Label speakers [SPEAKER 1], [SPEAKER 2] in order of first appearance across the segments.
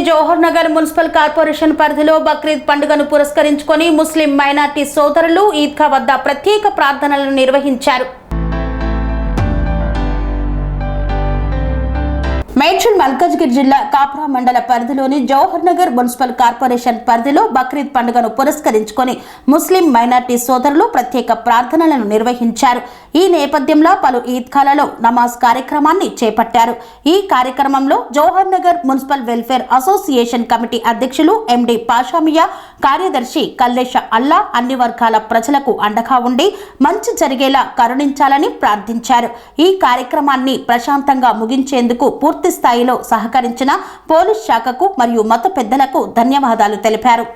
[SPEAKER 1] Jawahar Nagar municipal corporation పరిధిలో బక్రీద్ పండుగను పురస్కరించుకొని ముస్లిం మైనార్టీ సోదరులు ఈద్గా వద్ద ప్రత్యేక ప్రార్థనలను నిర్వహించారు. మేడ్చల్ మల్కాజ్గిరి జిల్లా కాప్రా మండల పరిధిలోని జవహర్ నగర్ మున్సిపల్ కార్పొరేషన్ పరిధిలో బక్రీద్ పండుగను పురస్కరించుకొని ముస్లిం మైనార్టీ సోదరులు ప్రత్యేక ప్రార్థనలను నిర్వహించారు. ఈ నేపథ్యంలో పలు ఈద్గాలలో నమాజ్ కార్యక్రమాన్ని చేపట్టారు. ఈ కార్యక్రమంలో Jawahar Nagar municipal welfare association committee అధ్యక్షులు ఎండి పాషామియా, కార్యదర్శి కల్లేష అల్లా అన్ని వర్గాల ప్రజలకు అండగా ఉండి మంచి జరిగేలా కరుణించాలని ప్రార్థించారు. ఈ కార్యక్రమాన్ని ప్రశాంతంగా ముగించేందుకు పూర్తి స్థాయిలో సహకరించిన పోలీస్ శాఖకు మరియు మత పెద్దలకు ధన్యవాదాలు తెలిపారు.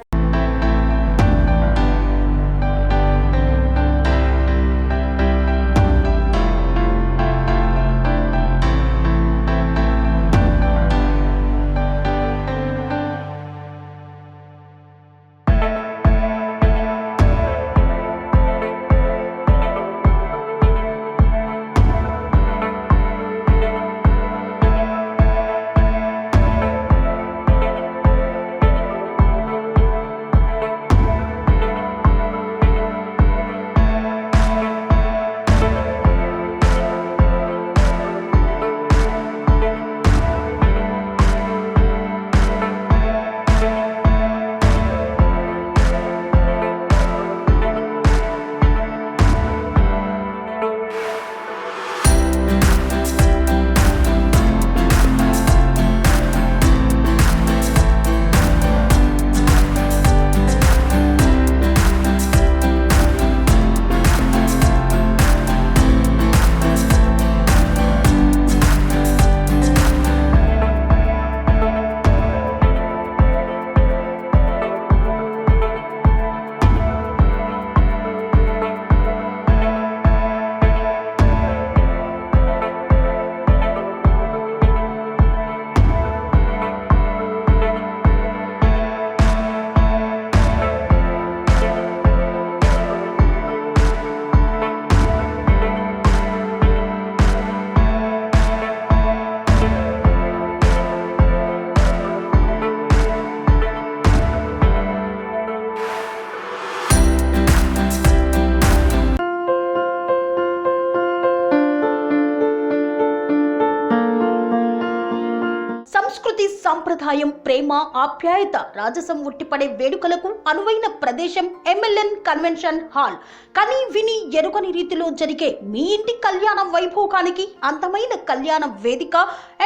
[SPEAKER 1] సంస్కృతి, సంప్రదాయం, ప్రేమ, ఆప్యాయత, రాజసం ఉట్టిపడే వేడుకలకు అనువైన ప్రదేశం ఎంఎల్ఎన్ కన్వెన్షన్ హాల్. కని విని ఎరుగని రీతిలో జరిగే మీ ఇంటి కళ్యాణ వైభోగానికి అందమైన కళ్యాణ వేదిక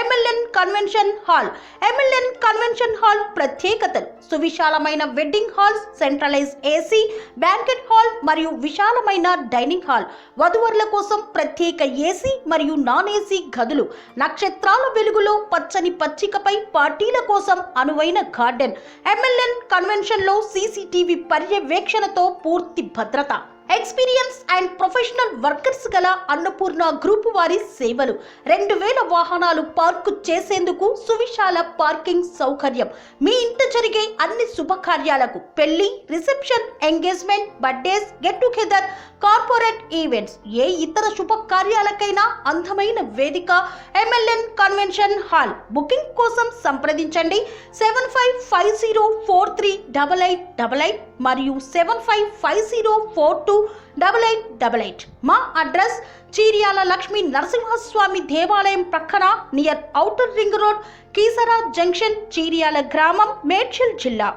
[SPEAKER 1] MLN convention hall. MLN convention hall ప్రత్యేకతలు: సువిశాలమైన wedding halls, centralise AC banquet hall మరియు విశాలమైన డైనింగ్ హాల్, వధువరుల కోసం ప్రత్యేక ఏసీ మరియు నాన్ ఏసీ గదులు, నక్షత్రాల వెలుగులో పచ్చని పచ్చికపై పార్టీల కోసం అనువైన గార్డెన్. ఎంఎల్ఎన్ కన్వెన్షన్ లో సీసీటీవీ పర్యవేక్షణతో పూర్తి భద్రత. ఎక్స్పీరియన్స్ అండ్ ప్రొఫెషనల్ వర్కర్స్ గల అన్నపూర్ణ గ్రూప్ వారి సేవలు. 2000 వాహనాలు పార్కు చేసేందుకు సువిశాల పార్కింగ్ సౌకర్యం. మీ ఇంట జరిగే అన్ని శుభకార్యాలకు, పెళ్లి, reception, engagement, birthdays, get together, corporate events, ఏ ఇతర శుభకార్యాలకైనా అందమైన వేదిక ఎంఎల్ఎన్ కన్వెన్షన్ హాల్. బుకింగ్ కోసం సంప్రదించండి 7550438888 మరియు 7550428888. మా అడ్రస్ చీర్యాల లక్ష్మీ నరసింహస్వామి దేవాలయం ప్రక్కన, near outer ring road, Keesara junction, Cheeryal గ్రామం, మేడ్చల్ జిల్లా.